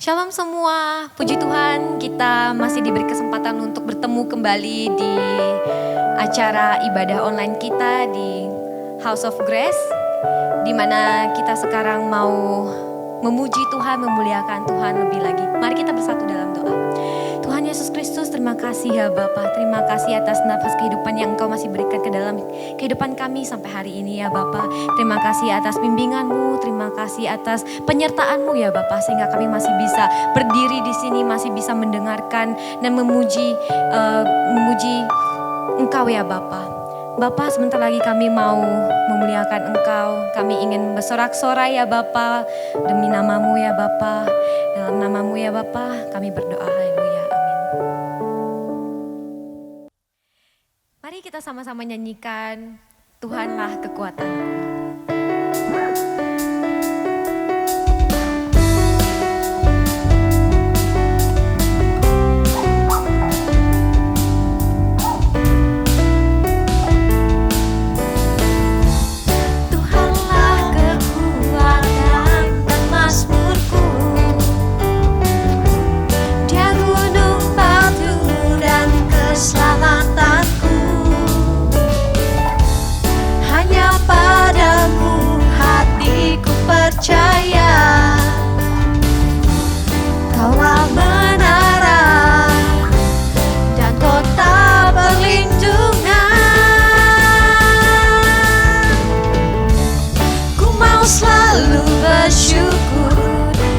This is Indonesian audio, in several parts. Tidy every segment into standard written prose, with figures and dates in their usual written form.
Shalom semua, puji Tuhan kita masih diberi kesempatan untuk bertemu kembali di acara ibadah online kita di House of Grace, di mana kita sekarang mau memuji Tuhan, memuliakan Tuhan lebih lagi. Mari kita bersatu dalam doa. Tuhan Yesus Kristus, terima kasih ya Bapa. Terima kasih atas nafas kehidupan yang Engkau masih berikan ke dalam kehidupan kami sampai hari ini ya Bapa. Terima kasih atas bimbingan-Mu, terima kasih atas penyertaan-Mu ya Bapa, sehingga kami masih bisa berdiri di sini, masih bisa mendengarkan dan memuji Engkau ya Bapa. Bapa, sebentar lagi kami mau memuliakan Engkau. Kami ingin bersorak-sorai ya Bapa, demi nama-Mu ya Bapa. Dalam nama-Mu ya Bapa, kami berdoa. Haleluya, amin. Mari kita sama-sama nyanyikan Tuhanlah kekuatanku.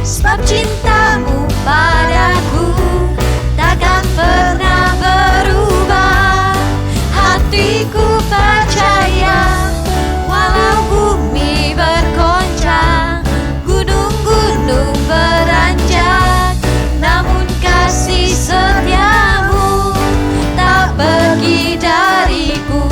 Sebab cinta-Mu padaku takkan pernah berubah. Hatiku percaya, walau bumi bergoncang, gunung-gunung beranjak, namun kasih setia-Mu tak pergi dariku.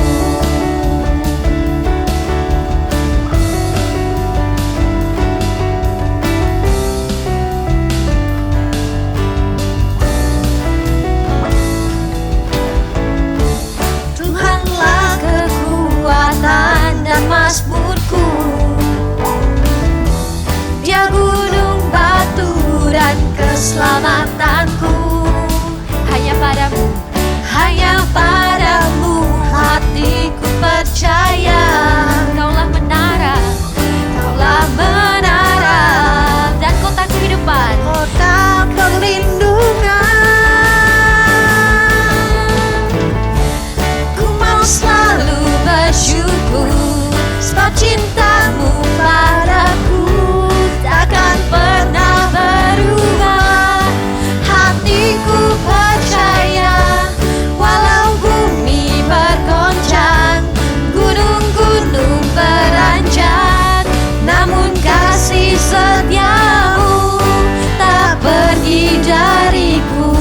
Mazmurku, Dia gunung batu dan keselamatanku. Hanya padamu hatiku percaya. Kaulah menara dan kota kehidupan, kota perlindungan. Ku mau selalu bersyukur, sebab cinta-Mu padaku takkan pernah berubah. Hatiku percaya, walau bumi bergoncang, gunung-gunung beranjak, namun kasih setia-Mu tak pergi dariku.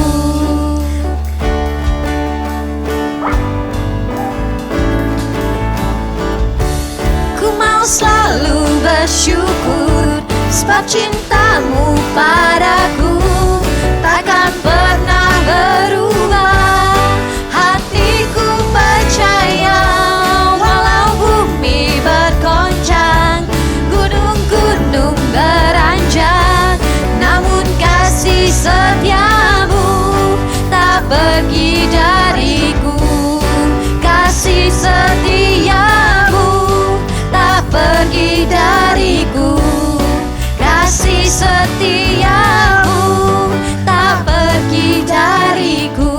Selalu bersyukur, sebab cinta-Mu padaku takkan pernah berubah. Hatiku percaya, walau bumi bergoncang, gunung-gunung beranjak, namun kasih setia-Mu tak pergi dariku. Kasih setia-Mu pergi dariku, kasih setia-Mu tak pergi dariku.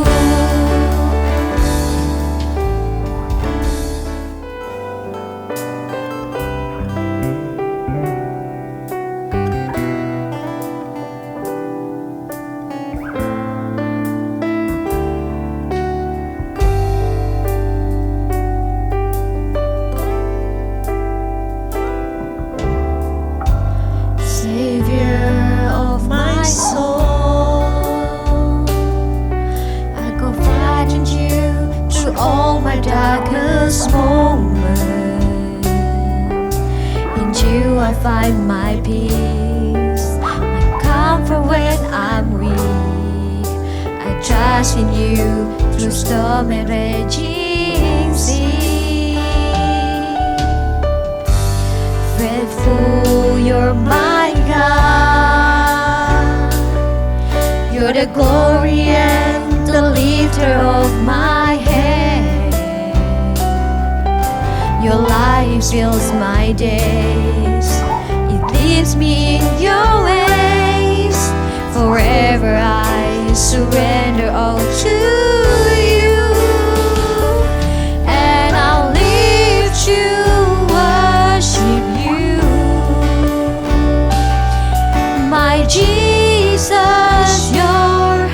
Darkest moment, in You I find my peace, my comfort when I'm weak. I trust in You through storm and raging sea. Faithful, You're my God. glory and the lifter of my head. Your light fills my days. It leads me in your ways. Forever I surrender all to you. And I'll live to worship you. My Jesus, you're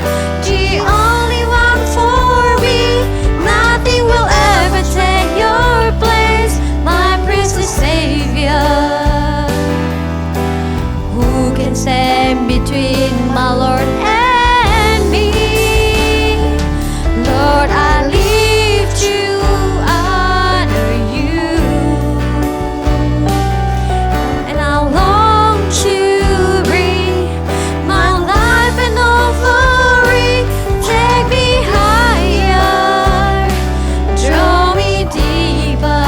the only one for me. Nothing will ever take your place, my princely Savior. Who can stand between my Lord and me? Lord, I live to honor you, and I long to bring my life an offering. Take me higher, draw me deeper.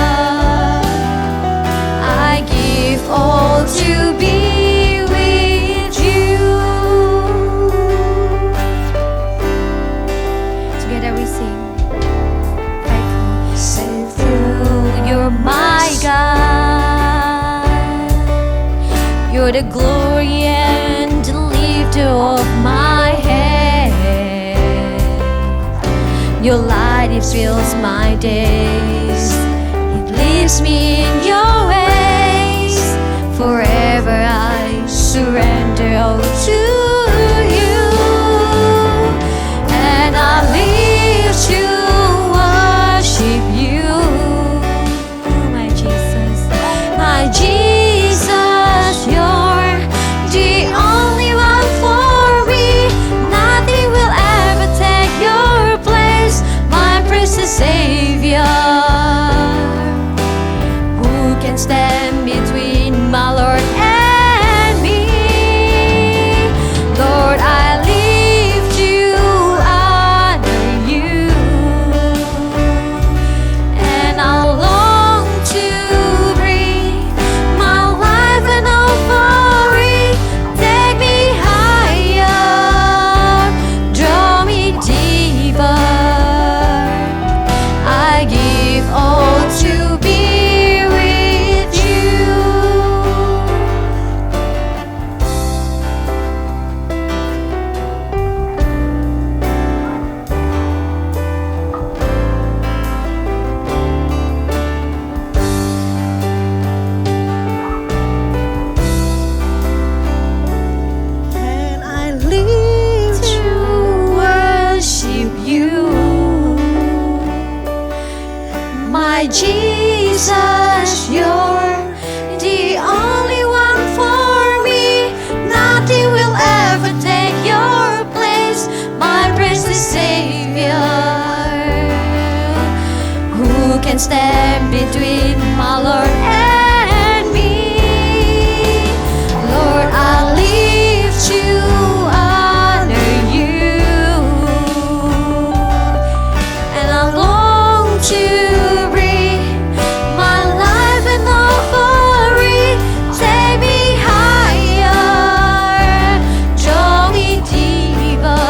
I give all to be with you. Together we sing. Faithful, you're my God. You're the glory and the lifter of my head. Your light, it fills my days. It leads me in your ways. Forever I surrender all to you. And I live to worship you. My Jesus, my Jesus, you're the only one for me. Nothing will ever take your place, my precious Savior. Who can stand between my Lord and me? Lord, I live to honor you, and I long to bring my life an offering. Take me higher, draw me deeper. I give all to be with you. And I live to worship you. My Jesus, you're the only one for me. Nothing will ever take your place, my precious Savior. Who can stand between my Lord and me? Lord, I live to honor you, and I long to bring my life an offering. Take me higher, draw me deeper.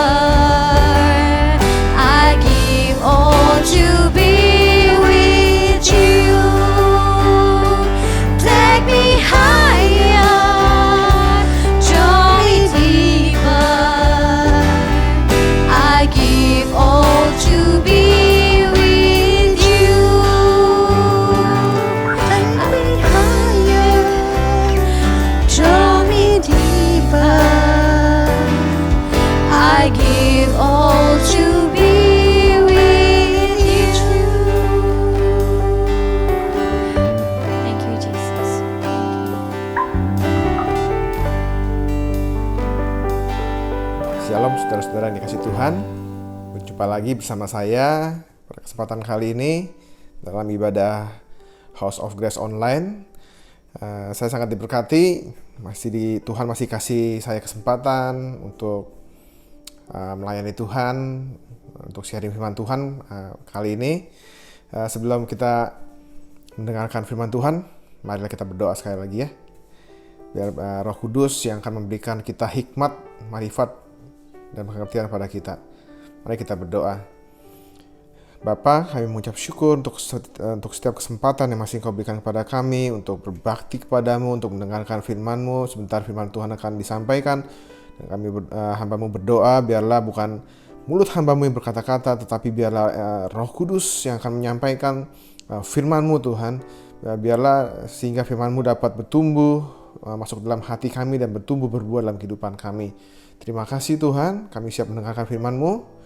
I give all to be with you. Take me higher, draw me deeper. I give all to be with you. Take me higher, draw me deeper. I give all to be with you. Thank you, Jesus. Shalom saudara-saudara yang dikasih Tuhan. Berjumpa lagi bersama saya pada kesempatan kali ini dalam ibadah House of Grace Online. Saya sangat diberkati, Tuhan masih kasih saya kesempatan untuk melayani Tuhan, untuk sharing firman Tuhan kali ini. Sebelum kita mendengarkan firman Tuhan, marilah kita berdoa sekali lagi ya. Biar Roh Kudus yang akan memberikan kita hikmat, marifat dan pengertian pada kita. Mari kita berdoa. Bapa, kami mengucap syukur untuk setiap kesempatan yang masih Kau berikan kepada kami untuk berbakti kepadamu, untuk mendengarkan firman-Mu. Sebentar firman Tuhan akan disampaikan, dan kami hamba-Mu berdoa, biarlah bukan mulut hamba-Mu yang berkata-kata, tetapi biarlah Roh Kudus yang akan menyampaikan firman-Mu Tuhan. Biarlah sehingga firman-Mu dapat bertumbuh, masuk dalam hati kami dan bertumbuh berbuah dalam kehidupan kami. Terima kasih Tuhan, kami siap mendengarkan firman-Mu.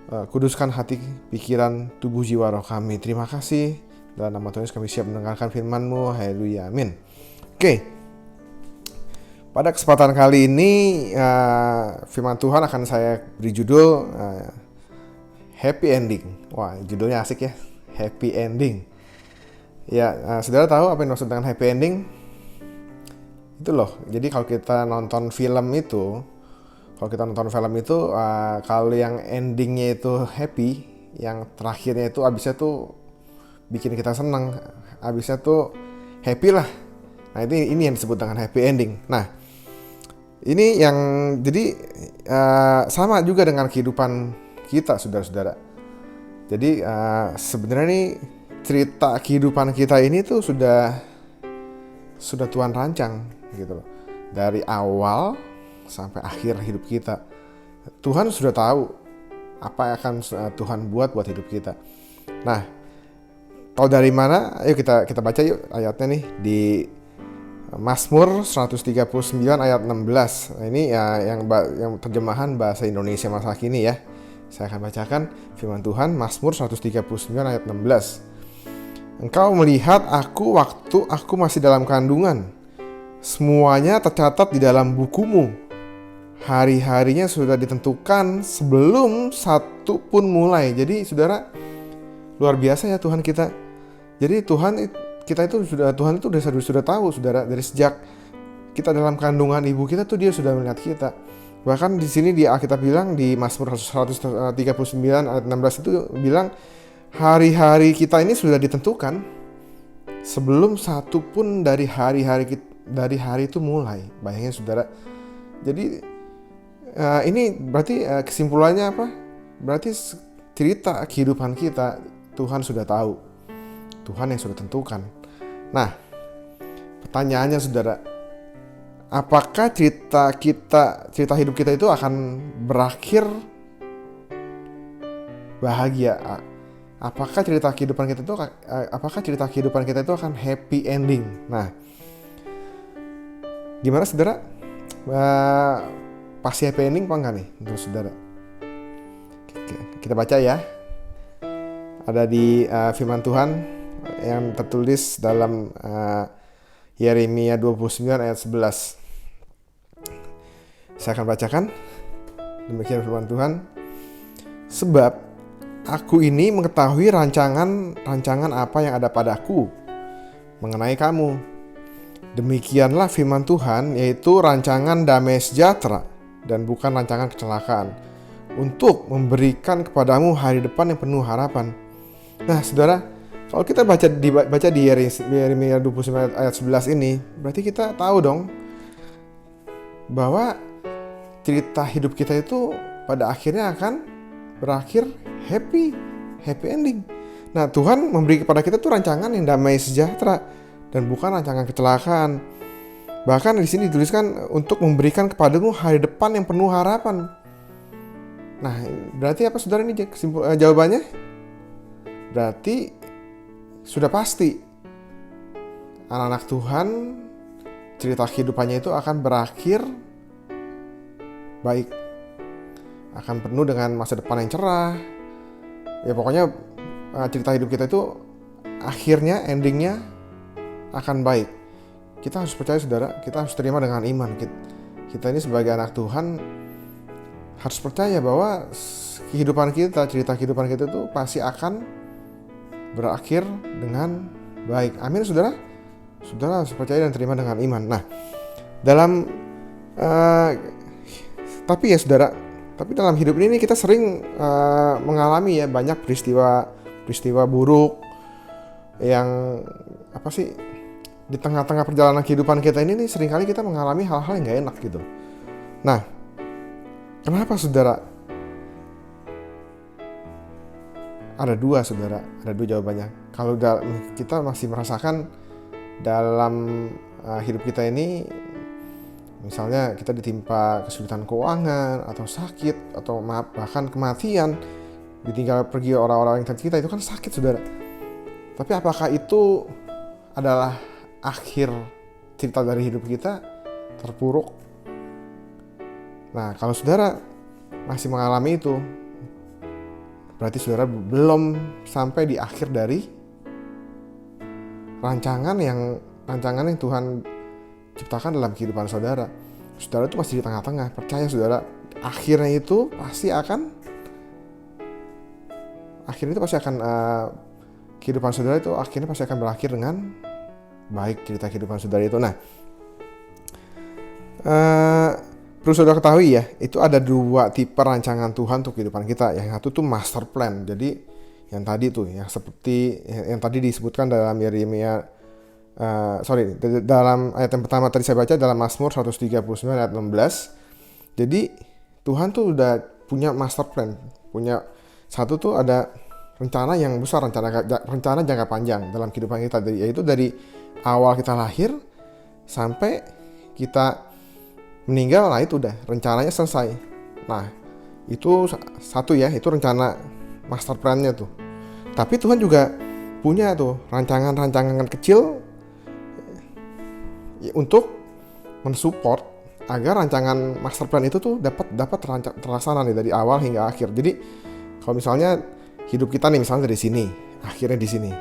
Kuduskan hati, pikiran, tubuh, jiwa, roh kami. Terima kasih. Dalam nama Tuhan Yesus kami siap mendengarkan firman-Mu. Haleluya, amin. Oke. Pada kesempatan kali ini firman Tuhan akan saya beri judul Happy Ending. Wah, judulnya asik ya. Happy Ending. Ya, saudara tahu apa yang maksud dengan happy ending? Itu loh. Jadi kalau kita nonton film itu, kalau yang endingnya itu happy, yang terakhirnya itu abisnya tuh bikin kita senang, abisnya tuh happy lah. Nah ini yang disebut dengan happy ending. Nah ini yang jadi sama juga dengan kehidupan kita, saudara-saudara. Jadi sebenarnya nih cerita kehidupan kita ini tuh sudah Tuhan rancang gitu loh. Dari awal sampai akhir hidup kita, Tuhan sudah tahu apa yang akan Tuhan buat hidup kita. Nah, tahu dari mana? Ayo kita baca yuk ayatnya nih di Mazmur 139 ayat 16. Nah, ini ya yang terjemahan bahasa Indonesia masa kini ya. Saya akan bacakan firman Tuhan, Mazmur 139 ayat 16. Engkau melihat aku waktu aku masih dalam kandungan. Semuanya tercatat di dalam bukumu. Hari-harinya sudah ditentukan sebelum satu pun mulai. Jadi saudara, luar biasa ya Tuhan kita. Jadi Tuhan itu sudah tahu saudara, dari sejak kita dalam kandungan ibu kita tuh Dia sudah melihat kita. Bahkan di sini di Alkitab bilang di Mazmur 139 ayat 16 itu bilang hari-hari kita ini sudah ditentukan sebelum satu pun dari hari itu mulai. Bayangin saudara. Jadi ini berarti kesimpulannya apa? Berarti cerita kehidupan kita Tuhan sudah tahu. Tuhan yang sudah tentukan. Nah, pertanyaannya saudara, apakah cerita hidup kita itu akan berakhir bahagia? Apakah cerita kehidupan kita itu akan happy ending? Nah, gimana saudara? Pasti happy ending apa enggak nih untuk saudara? Kita baca ya. Ada di firman Tuhan yang tertulis dalam Yeremia 29 ayat 11. Saya akan bacakan. Demikian firman Tuhan. Sebab aku ini mengetahui rancangan apa yang ada padaku mengenai kamu. Demikianlah firman Tuhan, yaitu rancangan damai sejahtera dan bukan rancangan kecelakaan, untuk memberikan kepadamu hari depan yang penuh harapan. Nah saudara, kalau kita baca di Yeremia 29 ayat 11 ini, berarti kita tahu dong bahwa cerita hidup kita itu pada akhirnya akan berakhir happy ending. Nah Tuhan memberi kepada kita tuh rancangan yang damai sejahtera dan bukan rancangan kecelakaan. Bahkan di sini dituliskan untuk memberikan kepadamu hari depan yang penuh harapan. Nah, berarti apa saudara ini jawabannya? Berarti sudah pasti anak-anak Tuhan cerita kehidupannya itu akan berakhir baik. Akan penuh dengan masa depan yang cerah. Ya pokoknya cerita hidup kita itu akhirnya, endingnya akan baik. Kita harus percaya saudara, kita harus terima dengan iman. Kita ini sebagai anak Tuhan harus percaya bahwa cerita kehidupan kita itu pasti akan berakhir dengan baik. Amin saudara. Saudara harus percaya dan terima dengan iman. Nah, tapi dalam hidup ini kita sering mengalami ya banyak peristiwa buruk yang di tengah-tengah perjalanan kehidupan kita ini nih seringkali kita mengalami hal-hal yang gak enak gitu. Nah, Kenapa saudara? Ada dua saudara, ada dua jawabannya. Kalau kita masih merasakan dalam hidup kita ini, misalnya kita ditimpa kesulitan keuangan atau sakit atau bahkan kematian, ditinggal pergi orang-orang yang kita, itu kan sakit saudara. Tapi apakah itu adalah akhir cerita dari hidup kita terpuruk? Nah, kalau saudara masih mengalami itu, berarti saudara belum sampai di akhir dari rancangan yang Tuhan ciptakan dalam kehidupan saudara. Saudara itu masih di tengah-tengah. Percaya saudara, akhirnya itu pasti akan kehidupan saudara itu akhirnya pasti akan berakhir dengan baik cerita kehidupan saudara itu. Nah, perlu saudara ketahui ya, itu ada dua tipe rancangan Tuhan untuk kehidupan kita. Yang satu tuh master plan. Jadi yang tadi tuh, yang seperti yang tadi disebutkan dalam Yeremia, dalam ayat yang pertama tadi saya baca dalam Mazmur 139 ayat 16. Jadi Tuhan tuh udah punya master plan, punya satu tuh ada rencana yang besar, rencana jangka panjang dalam kehidupan kita, yaitu dari awal kita lahir sampai kita meninggal. Nah itu udah rencananya selesai. Nah itu satu ya, itu rencana master plan-nya tuh. Tapi Tuhan juga punya tuh rancangan-rancangan kecil untuk mensupport agar rancangan master plan itu tuh dapat terlaksana nih dari awal hingga akhir. Jadi kalau misalnya hidup kita nih misalnya dari sini, akhirnya di sini.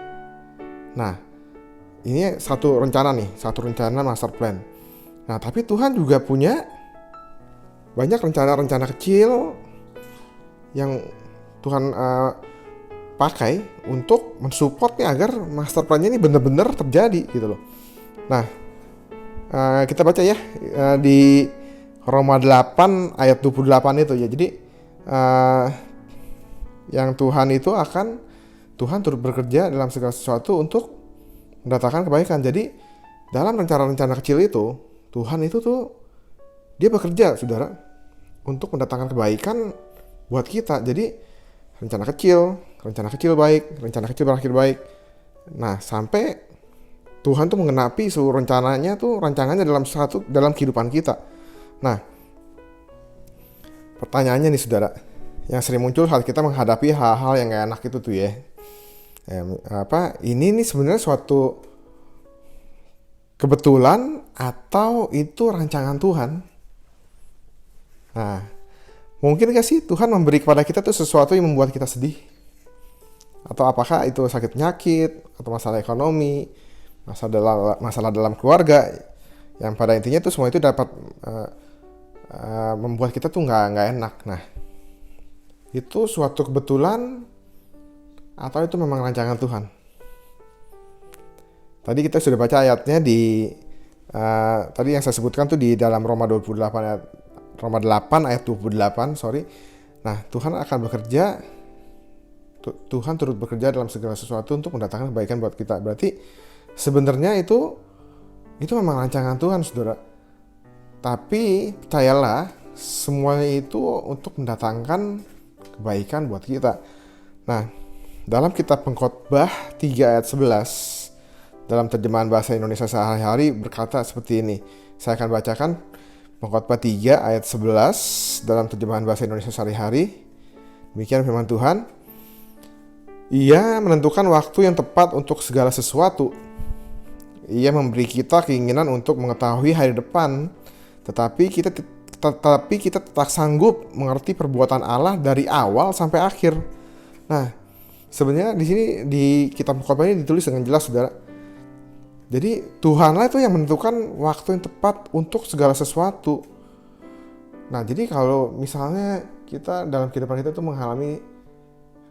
Nah ini satu rencana master plan. Nah, tapi Tuhan juga punya banyak rencana-rencana kecil yang Tuhan pakai untuk mensupport nih agar master plan-nya ini benar-benar terjadi gitu loh. Nah, kita baca ya di Roma 8 ayat 28 itu ya. Jadi yang Tuhan turut bekerja dalam segala sesuatu untuk mendatangkan kebaikan. Jadi dalam rencana-rencana kecil itu Tuhan itu tuh dia bekerja saudara untuk mendatangkan kebaikan buat kita. Jadi rencana kecil baik, rencana kecil berakhir baik. Nah sampai Tuhan tuh menggenapi seluruh rancangannya dalam kehidupan kita. Nah pertanyaannya nih saudara, yang sering muncul saat kita menghadapi hal-hal yang gak enak itu tuh ya, ini nih sebenarnya suatu kebetulan atau itu rancangan Tuhan? Nah, mungkin gak sih Tuhan memberi kepada kita tuh sesuatu yang membuat kita sedih? Atau apakah itu sakit penyakit, atau masalah ekonomi, masalah dalam keluarga, yang pada intinya tuh semua itu dapat membuat kita tuh nggak enak. Nah, itu suatu kebetulan atau itu memang rancangan Tuhan? Tadi kita sudah baca ayatnya tadi yang saya sebutkan tuh di dalam Roma 8 ayat 28, Nah, Tuhan turut bekerja dalam segala sesuatu untuk mendatangkan kebaikan buat kita. Berarti sebenarnya itu memang rancangan Tuhan, saudara. Tapi percayalah, semuanya itu untuk mendatangkan kebaikan buat kita. Nah, dalam kitab Pengkhotbah 3 ayat 11 dalam terjemahan bahasa Indonesia sehari-hari berkata seperti ini. Saya akan bacakan Pengkhotbah 3 ayat 11 dalam terjemahan bahasa Indonesia sehari-hari. Demikian firman Tuhan. Ia menentukan waktu yang tepat untuk segala sesuatu. Ia memberi kita keinginan untuk mengetahui hari depan, tetapi kita tetap sanggup mengerti perbuatan Allah dari awal sampai akhir. Nah, sebenarnya di sini di kitab Pengkhotbah ini ditulis dengan jelas, saudara. Jadi Tuhanlah itu yang menentukan waktu yang tepat untuk segala sesuatu. Nah, jadi kalau misalnya kita dalam kehidupan kita tuh mengalami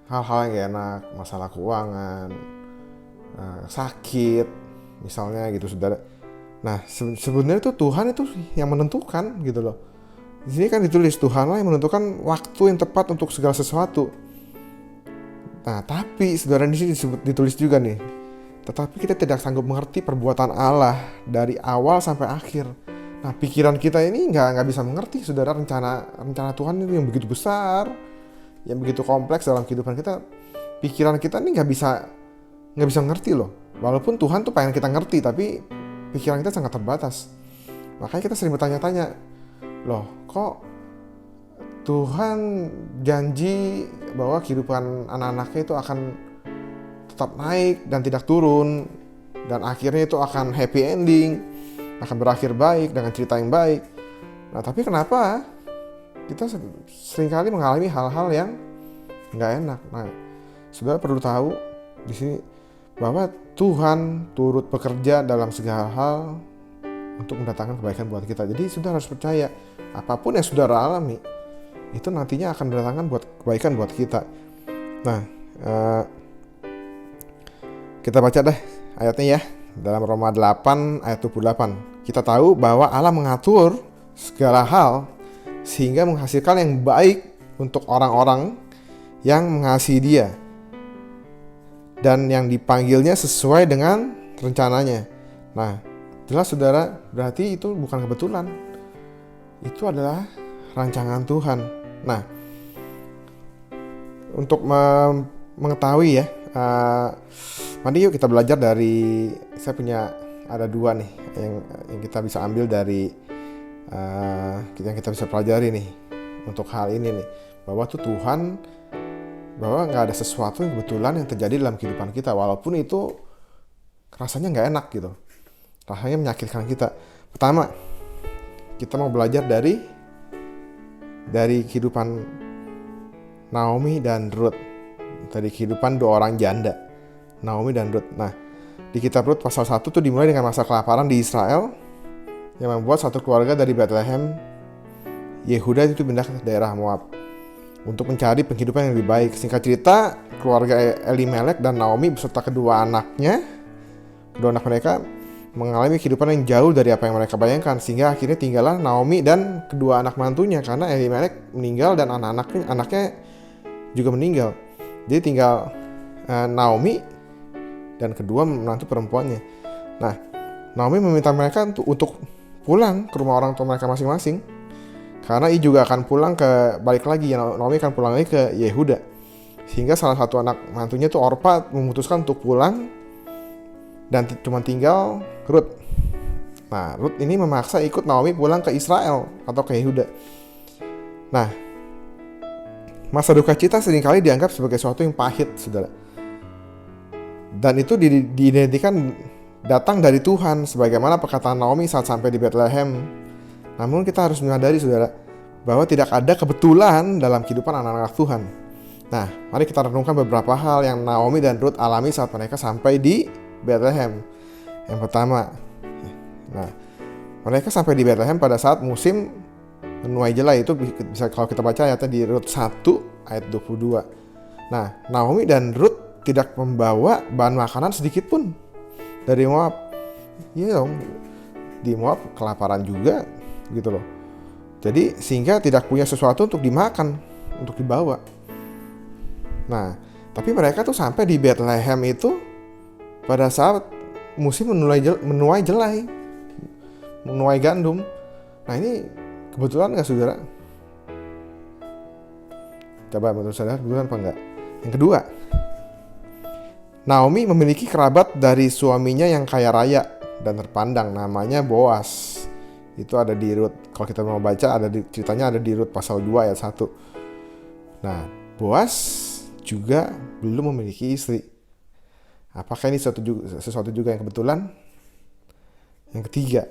hal-hal yang gak enak, masalah keuangan, sakit, misalnya gitu, saudara. Nah, sebenarnya itu Tuhan itu yang menentukan gitu loh. Di sini kan ditulis Tuhanlah yang menentukan waktu yang tepat untuk segala sesuatu. Nah, tapi saudara di sini ditulis juga nih. Tetapi kita tidak sanggup mengerti perbuatan Allah dari awal sampai akhir. Nah, pikiran kita ini nggak bisa mengerti, saudara, rencana Tuhan itu yang begitu besar, yang begitu kompleks dalam kehidupan kita. Pikiran kita ini nggak bisa ngerti loh. Walaupun Tuhan tuh pengen kita ngerti, tapi pikiran kita sangat terbatas. Makanya kita sering bertanya-tanya, loh kok Tuhan janji bahwa kehidupan anak-anaknya itu akan tetap naik dan tidak turun, dan akhirnya itu akan happy ending, akan berakhir baik dengan cerita yang baik. Nah, tapi kenapa kita seringkali mengalami hal-hal yang nggak enak? Nah, saudara perlu tahu di sini bahwa Tuhan turut bekerja dalam segala hal untuk mendatangkan kebaikan buat kita. Jadi saudara harus percaya, apapun yang saudara alami itu nantinya akan mendatangkan kebaikan buat kita. Nah, kita baca deh ayatnya ya, dalam Roma 8 ayat 28. Kita tahu bahwa Allah mengatur segala hal sehingga menghasilkan yang baik untuk orang-orang yang mengasihi Dia dan yang dipanggilnya sesuai dengan rencananya. Nah, jelas saudara, berarti itu bukan kebetulan. Itu adalah rancangan Tuhan. Nah, untuk mengetahui ya, mari yuk kita belajar dari, ada dua nih yang kita bisa ambil dari yang kita bisa pelajari nih untuk hal ini nih, bahwa tuh Tuhan, bahwa nggak ada sesuatu yang kebetulan yang terjadi dalam kehidupan kita, walaupun itu rasanya nggak enak gitu, rasanya menyakitkan kita. Pertama, kita mau belajar dari kehidupan Naomi dan Ruth, dari kehidupan dua orang janda, Naomi dan Ruth. Nah, di kitab Ruth pasal 1 tuh dimulai dengan masa kelaparan di Israel yang membuat satu keluarga dari Bethlehem, Yehuda itu pindah ke daerah Moab untuk mencari penghidupan yang lebih baik. Singkat cerita, keluarga Elimelek dan Naomi beserta kedua anak mereka mengalami kehidupan yang jauh dari apa yang mereka bayangkan, sehingga akhirnya tinggallah Naomi dan kedua anak mantunya karena Elimelek meninggal dan anaknya juga meninggal. Jadi tinggal Naomi dan kedua menantu perempuannya. Nah, Naomi meminta mereka untuk pulang ke rumah orang tua mereka masing-masing, karena ia juga akan balik lagi. Naomi akan pulang lagi ke Yehuda. Sehingga salah satu anak mantunya itu Orpa memutuskan untuk pulang dan cuma tinggal Ruth. Nah, Ruth ini memaksa ikut Naomi pulang ke Israel atau ke Yehuda. Nah, masa duka cita seringkali dianggap sebagai sesuatu yang pahit, saudara. Dan itu diidentikan datang dari Tuhan, sebagaimana perkataan Naomi saat sampai di Bethlehem. Namun kita harus menyadari, saudara, bahwa tidak ada kebetulan dalam kehidupan anak-anak Tuhan. Nah, mari kita renungkan beberapa hal yang Naomi dan Ruth alami saat mereka sampai di Bethlehem. Yang pertama, mereka sampai di Bethlehem pada saat musim menuai jelai. Itu bisa kalau kita baca ayatnya di Ruth 1 ayat 22. Nah, Naomi dan Ruth tidak membawa bahan makanan sedikit pun dari Moab. Iya dong, di Moab kelaparan juga gitu loh. Jadi sehingga tidak punya sesuatu untuk dimakan, untuk dibawa. Nah, tapi mereka tuh sampai di Bethlehem itu pada saat musim menuai jelai, menuai gandum. Nah, ini kebetulan nggak, saudara? Coba menurut saudara kebetulan apa enggak? Yang kedua, Naomi memiliki kerabat dari suaminya yang kaya raya dan terpandang, namanya Boas. Itu ada di Ruth. Kalau kita mau baca, ceritanya ada di Ruth pasal 2 ayat 1. Nah, Boas juga belum memiliki istri. Apakah ini sesuatu juga yang kebetulan? Yang ketiga,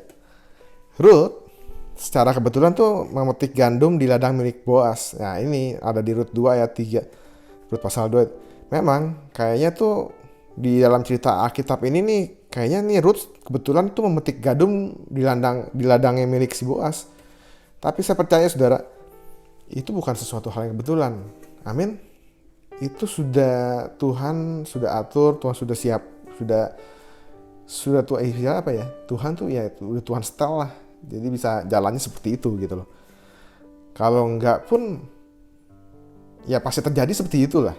Ruth secara kebetulan tuh memetik gandum di ladang milik Boas. Nah, ini ada di Ruth 2 ayat 3. Ruth pasal 2. Memang kayaknya tuh di dalam cerita Alkitab ini nih, kayaknya nih Ruth kebetulan tuh memetik gandum di ladangnya milik si Boas. Tapi saya percaya, saudara, itu bukan sesuatu hal yang kebetulan. Amin. Itu Tuhan sudah atur, Tuhan sudah siap, sudah Tuhan apa ya? Tuhan tuh ya udah Tuhan setel lah. Jadi bisa jalannya seperti itu gitu loh. Kalau enggak pun ya pasti terjadi seperti itulah.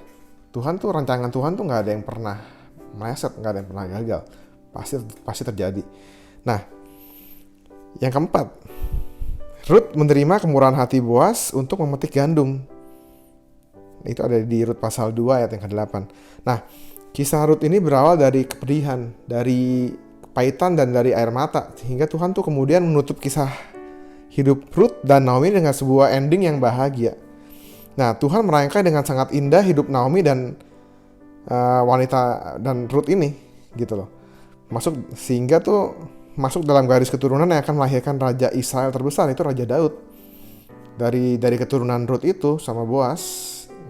Tuhan tuh, rancangan Tuhan tuh nggak ada yang pernah meleset, nggak ada yang pernah gagal. Pasti terjadi. Nah, Yang keempat, Rut menerima kemurahan hati Boas untuk memetik gandum. Itu ada di Rut pasal 2 ayat yang ke-8. Nah, kisah Rut ini berawal dari kepedihan, dari kepahitan dan dari air mata, sehingga Tuhan tuh kemudian menutup kisah hidup Rut dan Naomi dengan sebuah ending yang bahagia. Nah, Tuhan merangkai dengan sangat indah hidup Naomi dan wanita dan Rut ini, gitu loh. Sehingga tuh masuk dalam garis keturunan yang akan melahirkan raja Israel terbesar, itu Raja Daud. Dari keturunan Rut itu sama Boas,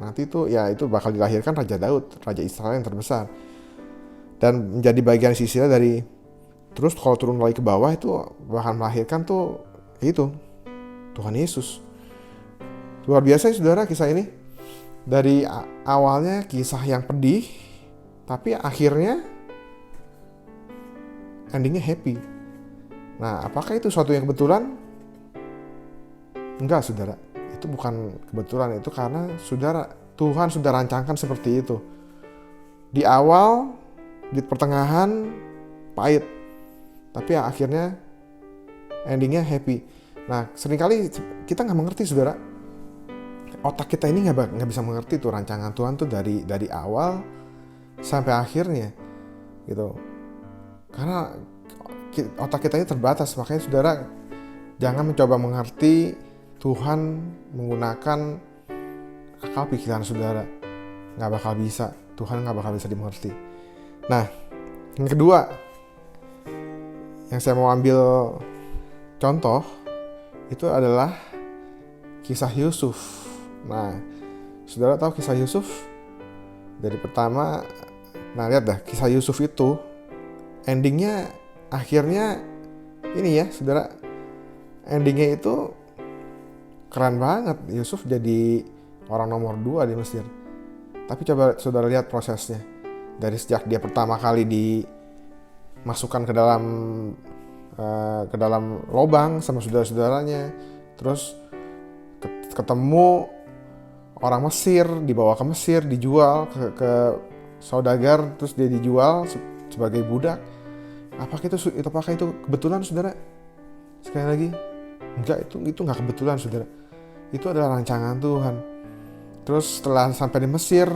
nanti tuh ya itu bakal dilahirkan Raja Daud, Raja Israel yang terbesar. Dan menjadi bagian sisinya dari, terus kalau turun lagi ke bawah itu bahkan melahirkan tuh itu Tuhan Yesus. Luar biasa ya saudara kisah ini. Dari awalnya kisah yang pedih, tapi akhirnya endingnya happy. Nah, apakah itu suatu yang kebetulan? Enggak, saudara. Itu bukan kebetulan, itu karena Tuhan sudah rancangkan seperti itu. Di awal, di pertengahan pahit, tapi akhirnya endingnya happy. Nah, seringkali kita nggak mengerti, saudara. Otak kita ini nggak bisa mengerti tuh rancangan Tuhan tuh dari awal sampai akhirnya, gitu. Karena otak kita ini terbatas, makanya saudara jangan mencoba mengerti Tuhan menggunakan akal pikiran saudara. Nggak bakal bisa, Tuhan nggak bakal bisa dimengerti. Nah, yang kedua, yang saya mau ambil contoh, itu adalah kisah Yusuf. Nah, saudara tahu kisah Yusuf? Dari pertama, nah lihat dah, kisah Yusuf itu endingnya akhirnya ini ya saudara, endingnya itu keren banget. Yusuf jadi orang nomor 2 di Mesir. Tapi coba saudara lihat prosesnya, dari sejak dia pertama kali dimasukkan ke dalam lubang sama saudara-saudaranya, terus ketemu orang Mesir, dibawa ke Mesir, dijual ke saudagar, terus dia dijual sebagai budak. Apakah itu kebetulan, saudara? Sekali lagi, enggak, itu nggak kebetulan, saudara. Itu adalah rancangan Tuhan. Terus setelah sampai di Mesir,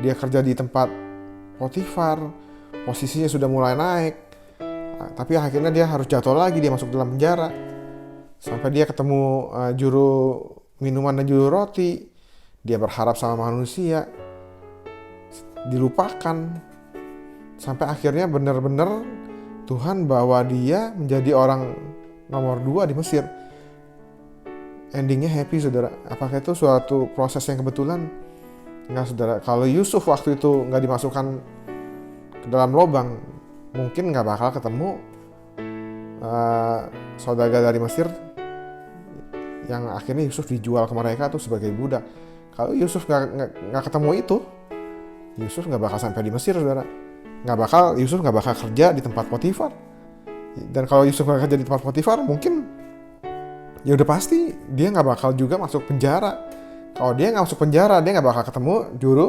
dia kerja di tempat Potifar, posisinya sudah mulai naik, tapi akhirnya dia harus jatuh lagi, dia masuk dalam penjara. Sampai dia ketemu juru minuman dan juru roti. Dia berharap sama manusia, dilupakan. Sampai akhirnya benar-benar Tuhan bawa dia menjadi orang nomor 2 di Mesir. Endingnya happy, saudara. Apakah itu suatu proses yang kebetulan? Enggak, saudara. Kalau Yusuf waktu itu nggak dimasukkan ke dalam lubang, mungkin nggak bakal ketemu saudagar dari Mesir yang akhirnya Yusuf dijual ke mereka tuh sebagai budak. Kalau Yusuf nggak ketemu itu, Yusuf nggak bakal sampai di Mesir, saudara. Yusuf nggak bakal kerja di tempat Potifar. Dan kalau Yusuf nggak kerja di tempat Potifar, mungkin ya udah pasti dia nggak bakal juga masuk penjara. Kalau dia nggak masuk penjara, dia nggak bakal ketemu juru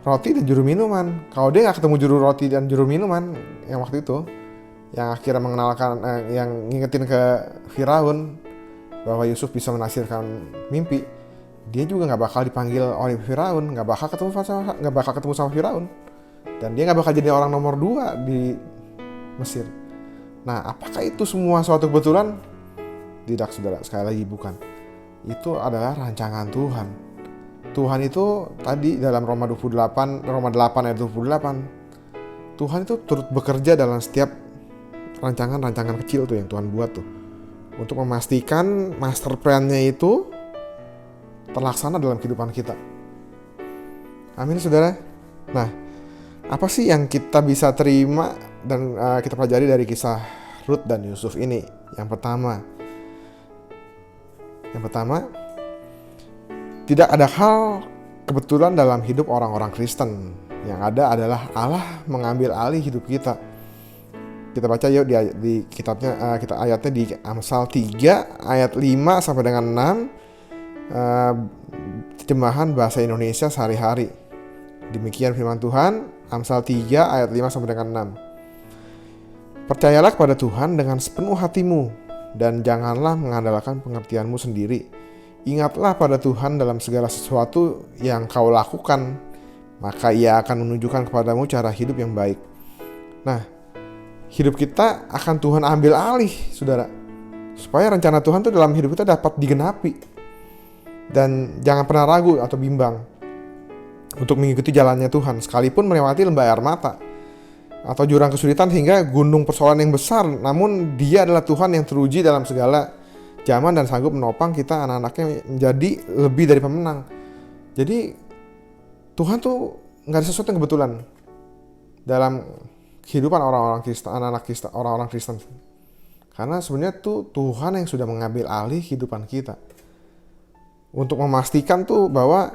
roti dan juru minuman. Kalau dia nggak ketemu juru roti dan juru minuman yang waktu itu, yang akhirnya mengenalkan, yang ngingetin ke Firaun bahwa Yusuf bisa menafsirkan mimpi, dia juga nggak bakal dipanggil oleh Firaun, nggak bakal ketemu sama Firaun, dan dia nggak bakal jadi orang nomor 2 di Mesir. Nah, apakah itu semua suatu kebetulan? Tidak, saudara. Sekali lagi bukan. Itu adalah rancangan Tuhan. Tuhan itu tadi dalam Roma 8 ayat 28, Tuhan itu turut bekerja dalam setiap rancangan-rancangan kecil tuh yang Tuhan buat tuh, untuk memastikan master plan-nya itu terlaksana dalam kehidupan kita. Amin, saudara. Nah, apa sih yang kita bisa terima dan kita pelajari dari kisah Rut dan Yusuf ini? Yang pertama, tidak ada hal kebetulan dalam hidup orang-orang Kristen. Yang ada adalah Allah mengambil alih hidup kita. Kita baca yuk di kitabnya, kita ayatnya di Amsal 3 ayat 5 sampai dengan 6, terjemahan bahasa Indonesia sehari-hari. Demikian firman Tuhan, Amsal 3 ayat 5 sampai dengan 6. Percayalah kepada Tuhan dengan sepenuh hatimu dan janganlah mengandalkan pengertianmu sendiri. Ingatlah pada Tuhan dalam segala sesuatu yang kau lakukan, maka Ia akan menunjukkan kepadamu cara hidup yang baik. Nah, hidup kita akan Tuhan ambil alih, saudara, supaya rencana Tuhan tuh dalam hidup kita dapat digenapi. Dan jangan pernah ragu atau bimbang untuk mengikuti jalannya Tuhan, sekalipun melewati lembah air mata atau jurang kesulitan hingga gunung persoalan yang besar. Namun Dia adalah Tuhan yang teruji dalam segala zaman dan sanggup menopang kita anak-anaknya menjadi lebih dari pemenang. Jadi Tuhan tuh nggak ada sesuatu yang kebetulan dalam kehidupan orang-orang Kristen, anak-anak Kristen, orang-orang Kristen. Karena sebenarnya tuh Tuhan yang sudah mengambil alih kehidupan kita untuk memastikan tuh bahwa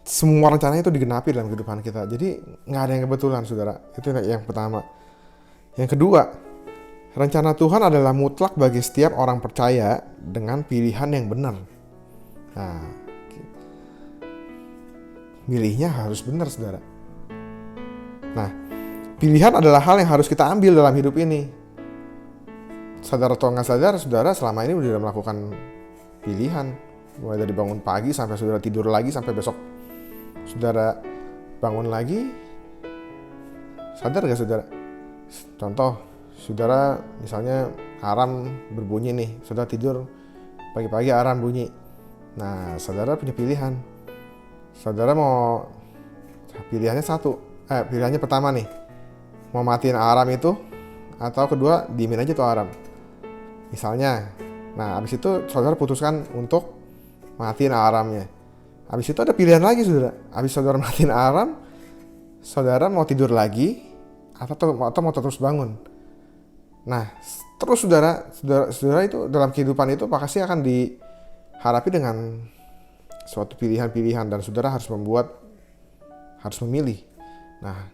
semua rencananya itu digenapi dalam kehidupan kita. Jadi nggak ada yang kebetulan, saudara. Itu yang pertama. Yang kedua, rencana Tuhan adalah mutlak bagi setiap orang percaya dengan pilihan yang benar. Nah, milihnya harus benar, saudara. Nah, pilihan adalah hal yang harus kita ambil dalam hidup ini. Sadar atau nggak sadar, saudara selama ini sudah melakukan pilihan. Mulai dari bangun pagi sampai saudara tidur lagi, sampai besok saudara bangun lagi. Sadar gak saudara? Contoh, saudara misalnya alarm berbunyi nih, saudara tidur pagi-pagi alarm bunyi. Nah, saudara punya pilihan. Saudara mau, pilihannya pilihannya pertama nih, mau matiin alarm itu, atau kedua diemin aja tuh alarm. Misalnya, nah abis itu saudara putuskan untuk matiin alarmnya. Abis itu ada pilihan lagi, saudara. Abis saudara matiin alarm, saudara mau tidur lagi atau mau terus bangun. Nah, terus saudara itu dalam kehidupan itu pasti akan dihadapi dengan suatu pilihan-pilihan dan saudara harus memilih. Nah,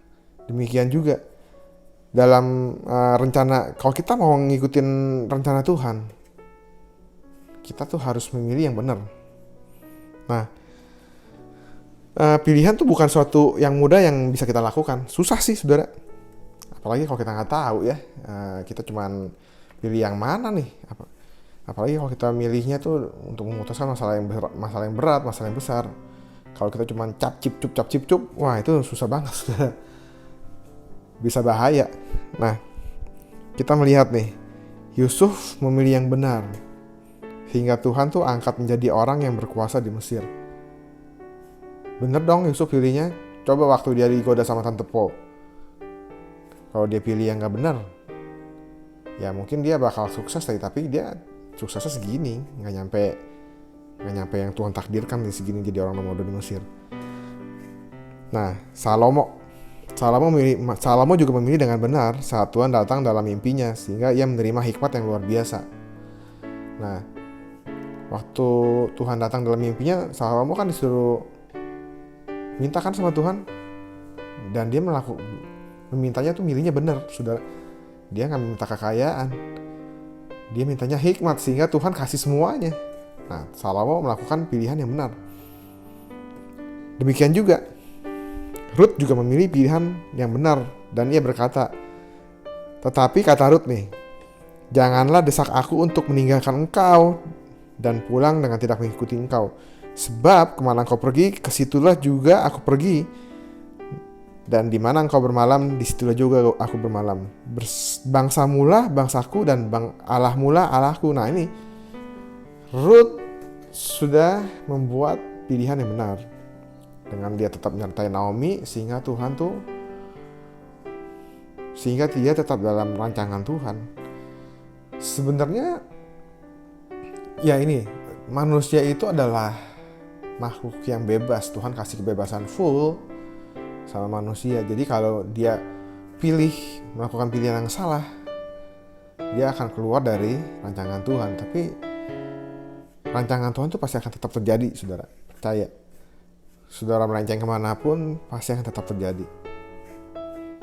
demikian juga dalam rencana, kalau kita mau ngikutin rencana Tuhan, kita tuh harus memilih yang benar. Nah, pilihan tuh bukan suatu yang mudah yang bisa kita lakukan. Susah sih, saudara. Apalagi kalau kita nggak tahu ya, kita cuman pilih yang mana nih. Apalagi kalau kita milihnya tuh untuk memutuskan masalah yang berat, masalah yang besar. Kalau kita cuman cap cip cup, wah itu susah banget, saudara. Bisa bahaya. Nah, kita melihat nih, Yusuf memilih yang benar, hingga Tuhan tuh angkat menjadi orang yang berkuasa di Mesir. Bener dong Yusuf pilihnya. Coba waktu dia digoda sama Tante Po, kalau dia pilih yang gak benar, ya mungkin dia bakal sukses, tapi dia suksesnya segini, gak nyampe yang Tuhan takdirkan di segini jadi orang nomor 2 di Mesir. Nah, Salomo juga memilih dengan benar saat Tuhan datang dalam mimpinya, sehingga ia menerima hikmat yang luar biasa. Nah, waktu Tuhan datang dalam mimpinya, Salomo kan disuruh mintakan sama Tuhan, dan dia memintanya tuh milihnya benar, saudara. Dia nggak minta kekayaan, dia mintanya hikmat, sehingga Tuhan kasih semuanya. Nah, Salomo melakukan pilihan yang benar. Demikian juga Rut juga memilih pilihan yang benar, dan ia berkata, tetapi kata Rut nih, janganlah desak aku untuk meninggalkan engkau dan pulang dengan tidak mengikuti engkau. Sebab kemana engkau pergi, kesitulah juga aku pergi. Dan di mana engkau bermalam, disitulah juga aku bermalam. Bangsamulah bangsaku dan Allahmulah Allahku. Nah ini, Rut sudah membuat pilihan yang benar. Dengan dia tetap menyertai Naomi, sehingga dia tetap dalam rancangan Tuhan. Sebenarnya, ya ini, manusia itu adalah makhluk yang bebas. Tuhan kasih kebebasan full sama manusia. Jadi kalau dia melakukan pilihan yang salah, dia akan keluar dari rancangan Tuhan. Tapi rancangan Tuhan itu pasti akan tetap terjadi, saudara. Percaya. Saudara melenceng kemanapun, pasti akan tetap terjadi.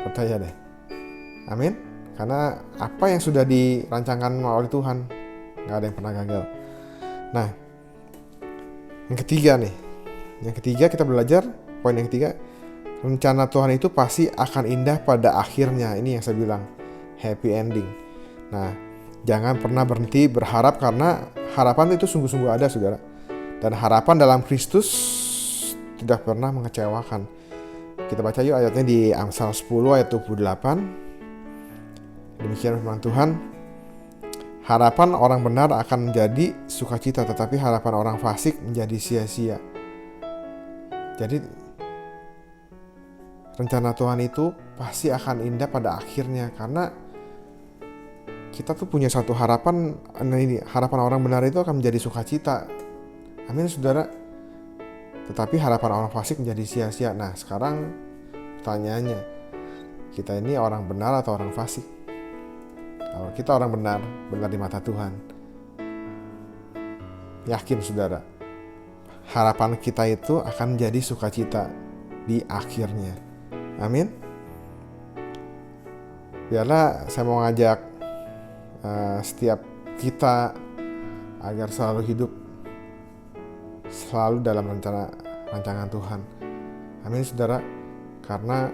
Percaya deh. Amin. Karena apa yang sudah dirancangkan oleh Tuhan, gak ada yang pernah gagal. Nah, yang ketiga kita belajar, poin yang ketiga, rencana Tuhan itu pasti akan indah pada akhirnya. Ini yang saya bilang, happy ending. Nah, jangan pernah berhenti berharap, karena harapan itu sungguh-sungguh ada, saudara. Dan harapan dalam Kristus tidak pernah mengecewakan. Kita baca yuk ayatnya di Amsal 10 ayat 28. Demikian firman Tuhan. Harapan orang benar akan menjadi sukacita, tetapi harapan orang fasik menjadi sia-sia. Jadi rencana Tuhan itu pasti akan indah pada akhirnya, karena kita tuh punya satu harapan. Ini harapan orang benar itu akan menjadi sukacita. Amin, saudara. Tetapi harapan orang fasik menjadi sia-sia. Nah, sekarang pertanyaannya, kita ini orang benar atau orang fasik? Kalau kita orang benar, benar di mata Tuhan, yakin saudara, harapan kita itu akan menjadi sukacita di akhirnya. Amin. Biarlah saya mau ngajak setiap kita agar selalu hidup selalu dalam rancangan Tuhan. Amin, saudara. Karena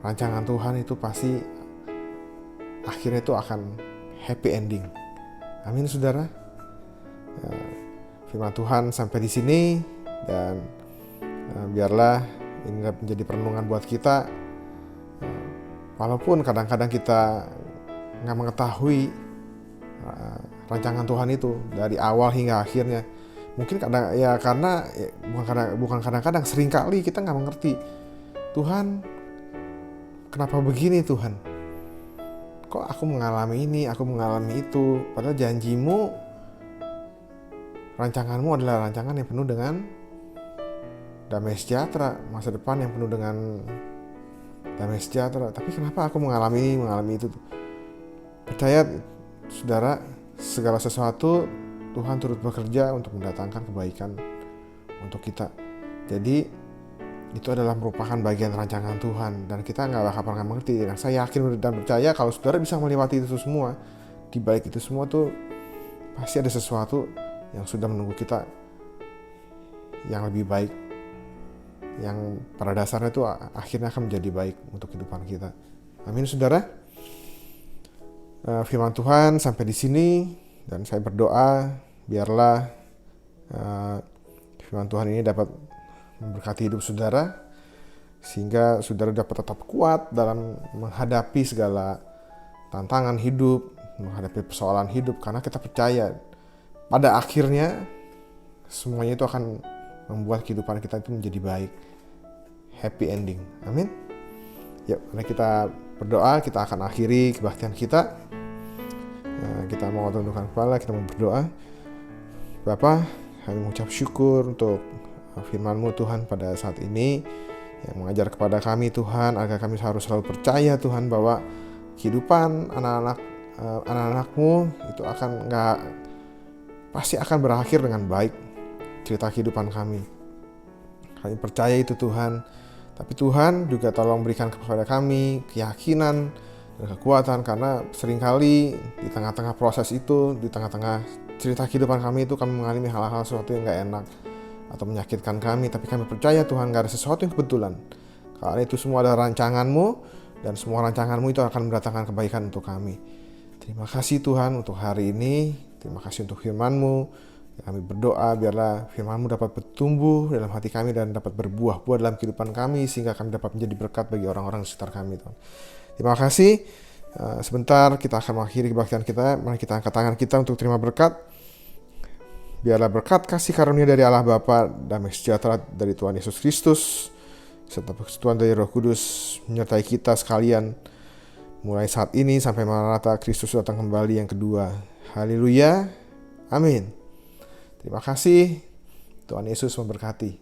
rancangan Tuhan itu pasti akhirnya itu akan happy ending. Amin, saudara. Firman Tuhan sampai di sini, dan biarlah ini menjadi perenungan buat kita. Walaupun kadang-kadang kita nggak mengetahui rancangan Tuhan itu dari awal hingga akhirnya. Mungkin bukan kadang-kadang, seringkali kita nggak mengerti. Tuhan, kenapa begini Tuhan? Kok aku mengalami ini, aku mengalami itu? Padahal janjimu, rancanganmu adalah rancangan yang penuh dengan damai sejahtera, masa depan yang penuh dengan damai sejahtera. Tapi kenapa aku mengalami itu? Percaya, saudara, segala sesuatu Tuhan turut bekerja untuk mendatangkan kebaikan untuk kita. Jadi itu adalah merupakan bagian rancangan Tuhan, dan kita nggak pernah mengerti. Dan saya yakin dan percaya kalau saudara bisa melewati itu semua, di balik itu semua tuh pasti ada sesuatu yang sudah menunggu kita yang lebih baik, yang pada dasarnya itu akhirnya akan menjadi baik untuk kehidupan kita. Amin, saudara. Firman Tuhan sampai di sini, dan saya berdoa biarlah firman Tuhan ini dapat memberkati hidup saudara, sehingga saudara dapat tetap kuat dalam menghadapi segala tantangan hidup, menghadapi persoalan hidup, karena kita percaya pada akhirnya semuanya itu akan membuat kehidupan kita itu menjadi baik, happy ending. Amin. Yuk, mari kita berdoa. Kita akan akhiri kebaktian kita. Kita mau tundukkan kepala, kita mau berdoa. Bapa, kami mengucap syukur untuk firman-Mu Tuhan pada saat ini, yang mengajar kepada kami Tuhan, agar kami harus selalu percaya Tuhan bahwa kehidupan anak-anak-Mu itu pasti akan berakhir dengan baik, cerita kehidupan kami. Kami percaya itu Tuhan. Tapi Tuhan juga tolong berikan kepada kami keyakinan dan kekuatan, karena seringkali di tengah-tengah proses itu, di tengah-tengah cerita kehidupan kami itu, kami mengalami hal-hal sesuatu yang gak enak atau menyakitkan kami. Tapi kami percaya Tuhan, gak ada sesuatu yang kebetulan, karena itu semua adalah rancangan-Mu, dan semua rancangan-Mu itu akan mendatangkan kebaikan untuk kami. Terima kasih Tuhan untuk hari ini. Terima kasih untuk firman-Mu. Kami berdoa biarlah firman-Mu dapat bertumbuh dalam hati kami dan dapat berbuah-buah dalam kehidupan kami, sehingga kami dapat menjadi berkat bagi orang-orang di sekitar kami, Tuhan. Terima kasih. Sebentar kita akan mengakhiri kebaktian kita. Mari kita angkat tangan kita untuk terima berkat. Biarlah berkat kasih karunia dari Allah Bapa, damai sejahtera dari Tuhan Yesus Kristus, serta persekutuan dari Roh Kudus menyertai kita sekalian, mulai saat ini sampai Maranatha Kristus datang kembali yang kedua. Haleluya. Amin. Terima kasih. Tuhan Yesus memberkati.